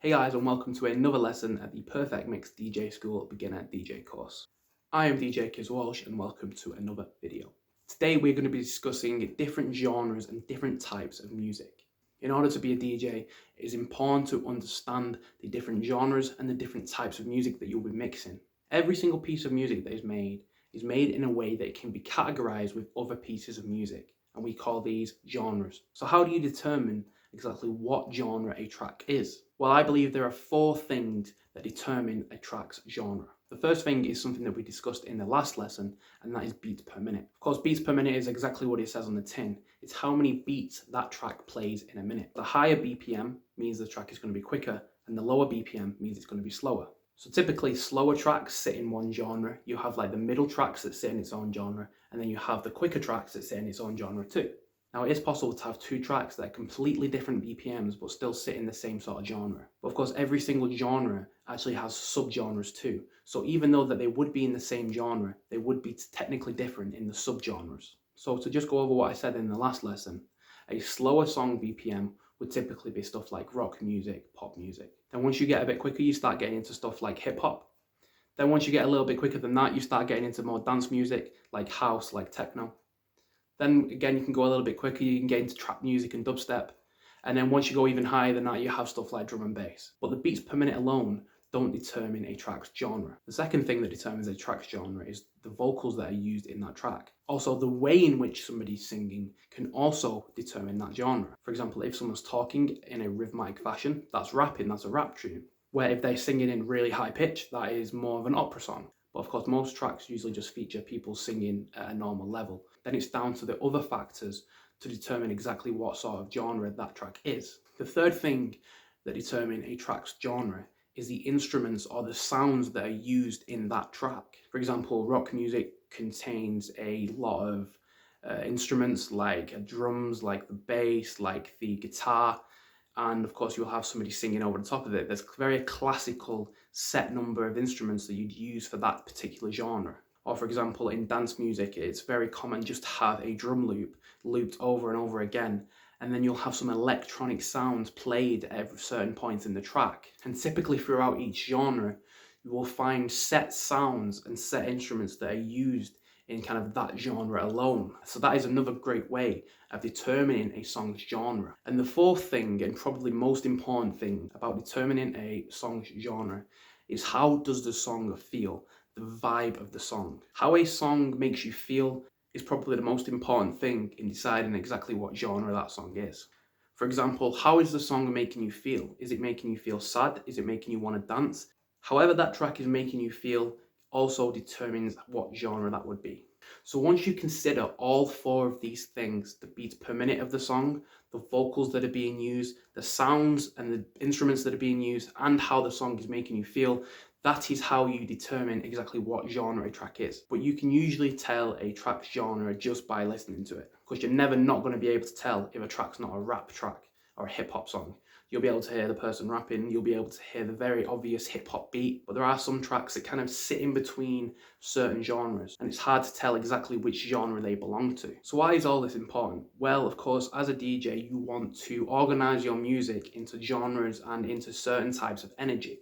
Hey guys, and welcome to another lesson at the Perfect Mix DJ School Beginner DJ course. I am DJ Kiz Walsh and welcome to another video. Today we're going to be discussing different genres and different types of music. In order to be a DJ, it is important to understand the different genres and the different types of music that you'll be mixing. Every single piece of music that is made in a way that it can be categorized with other pieces of music, and we call these genres. So how do you determine exactly what genre a track is? Well, I believe there are four things that determine a track's genre. The first thing is something that we discussed in the last lesson, and that is beats per minute. Of course, beats per minute is exactly what it says on the tin. It's how many beats that track plays in a minute. The higher BPM means the track is going to be quicker, and the lower BPM means it's going to be slower. So typically slower tracks sit in one genre. You have like the middle tracks that sit in its own genre, and then you have the quicker tracks that sit in its own genre too. Now, it is possible to have two tracks that are completely different BPMs but still sit in the same sort of genre. But of course, every single genre actually has subgenres too. So even though that they would be in the same genre, they would be technically different in the subgenres. So to just go over what I said in the last lesson, a slower song BPM would typically be stuff like rock music, pop music. Then once you get a bit quicker, you start getting into stuff like hip hop. Then once you get a little bit quicker than that, you start getting into more dance music like house, like techno. Then again, you can go a little bit quicker, you can get into trap music and dubstep. And then once you go even higher than that, you have stuff like drum and bass. But the beats per minute alone don't determine a track's genre. The second thing that determines a track's genre is the vocals that are used in that track. Also, the way in which somebody's singing can also determine that genre. For example, if someone's talking in a rhythmic fashion, that's rapping, that's a rap tune. Where if they're singing in really high pitch, that is more of an opera song. But of course, most tracks usually just feature people singing at a normal level. Then it's down to the other factors to determine exactly what sort of genre that track is. The third thing that determine a track's genre is the instruments or the sounds that are used in that track. For example, rock music contains a lot of instruments like drums, like the bass, like the guitar, and of course you'll have somebody singing over the top of it. There's a very classical set number of instruments that you'd use for that particular genre. Or for example, in dance music, it's very common just to have a drum loop looped over and over again, and then you'll have some electronic sounds played at certain points in the track. And typically throughout each genre, you will find set sounds and set instruments that are used in kind of that genre alone. So that is another great way of determining a song's genre. And the fourth thing, and probably most important thing about determining a song's genre, is how does the song feel, the vibe of the song. How a song makes you feel is probably the most important thing in deciding exactly what genre that song is. For example, how is the song making you feel? Is it making you feel sad? Is it making you want to dance? However that track is making you feel also determines what genre that would be. So once you consider all four of these things, the beats per minute of the song, the vocals that are being used, the sounds and the instruments that are being used, and how the song is making you feel, that is how you determine exactly what genre a track is. But you can usually tell a track's genre just by listening to it, because you're never not going to be able to tell if a track's not a rap track or a hip hop song. You'll be able to hear the person rapping, you'll be able to hear the very obvious hip hop beat, but there are some tracks that kind of sit in between certain genres, and it's hard to tell exactly which genre they belong to. So why is all this important? Well, of course, as a DJ, you want to organize your music into genres and into certain types of energy.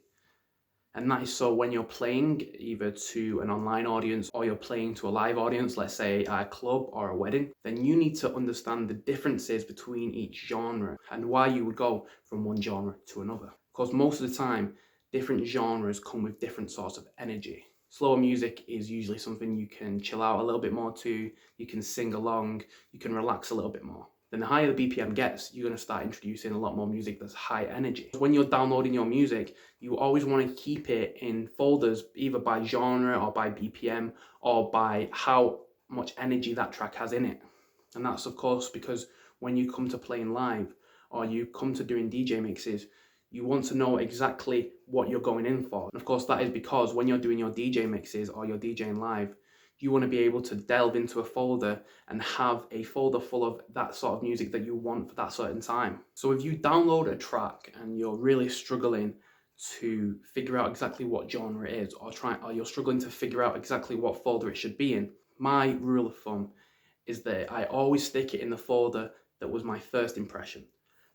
And that is so when you're playing either to an online audience or you're playing to a live audience, let's say at a club or a wedding, then you need to understand the differences between each genre and why you would go from one genre to another. Because most of the time, different genres come with different sorts of energy. Slower music is usually something you can chill out a little bit more to, you can sing along, you can relax a little bit more. Then the higher the BPM gets, you're going to start introducing a lot more music that's high energy. When you're downloading your music, you always want to keep it in folders, either by genre or by BPM or by how much energy that track has in it. And that's of course because when you come to playing live or you come to doing DJ mixes, you want to know exactly what you're going in for. And of course that is because when you're doing your DJ mixes or you're DJing live, you want to be able to delve into a folder and have a folder full of that sort of music that you want for that certain time. So if you download a track and you're really struggling to figure out exactly what genre it is, or you're struggling to figure out exactly what folder it should be in, my rule of thumb is that I always stick it in the folder that was my first impression.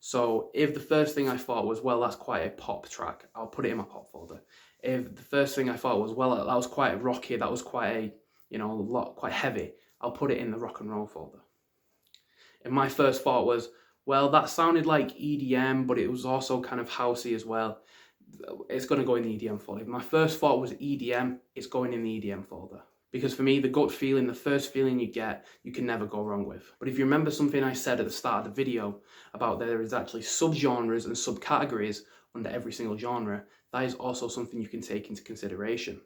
So if the first thing I thought was, well, that's quite a pop track, I'll put it in my pop folder. If the first thing I thought was, well, that was quite rocky, that was quite a, quite heavy, I'll put it in the rock and roll folder. If my first thought was, well, that sounded like EDM, but it was also kind of housey as well, it's going to go in the EDM folder. If my first thought was EDM, it's going in the EDM folder. Because for me, the gut feeling, the first feeling you get, you can never go wrong with. But if you remember something I said at the start of the video about there is actually subgenres and subcategories under every single genre, that is also something you can take into consideration.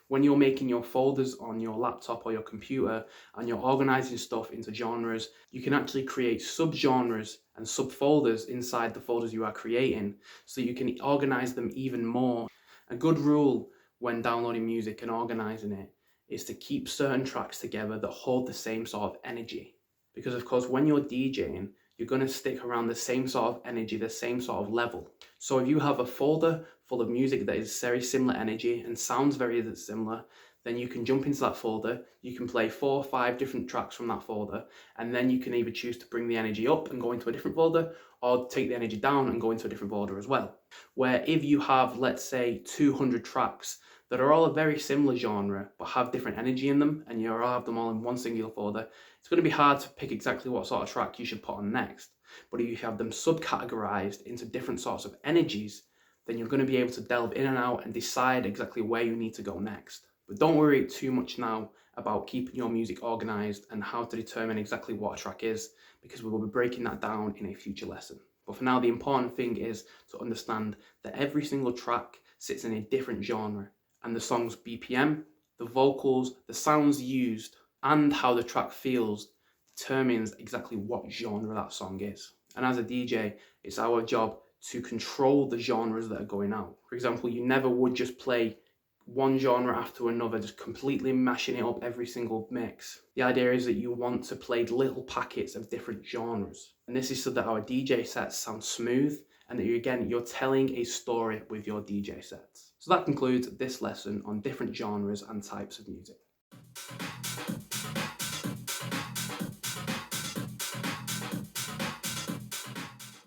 When you're making your folders on your laptop or your computer and you're organizing stuff into genres, you can actually create subgenres and subfolders inside the folders you are creating so you can organize them even more. A good rule when downloading music and organizing it is to keep certain tracks together that hold the same sort of energy. Because of course, when you're DJing, you're going to stick around the same sort of energy, the same sort of level. So if you have a folder full of music that is very similar energy and sounds very similar, then you can jump into that folder, you can play 4 or 5 different tracks from that folder, and then you can either choose to bring the energy up and go into a different folder, or take the energy down and go into a different folder as well. Where if you have, let's say, 200 tracks that are all a very similar genre but have different energy in them, and you have them all in one singular folder, it's going to be hard to pick exactly what sort of track you should put on next. But if you have them subcategorized into different sorts of energies, then you're going to be able to delve in and out and decide exactly where you need to go next. But don't worry too much now about keeping your music organized and how to determine exactly what a track is, because we will be breaking that down in a future lesson. But for now, the important thing is to understand that every single track sits in a different genre, and the song's BPM, the vocals, the sounds used, and how the track feels determines exactly what genre that song is. And as a DJ, it's our job to control the genres that are going out. For example, you never would just play one genre after another, just completely mashing it up every single mix. The idea is that you want to play little packets of different genres. And this is so that our DJ sets sound smooth and that you're telling a story with your DJ sets. So that concludes this lesson on different genres and types of music.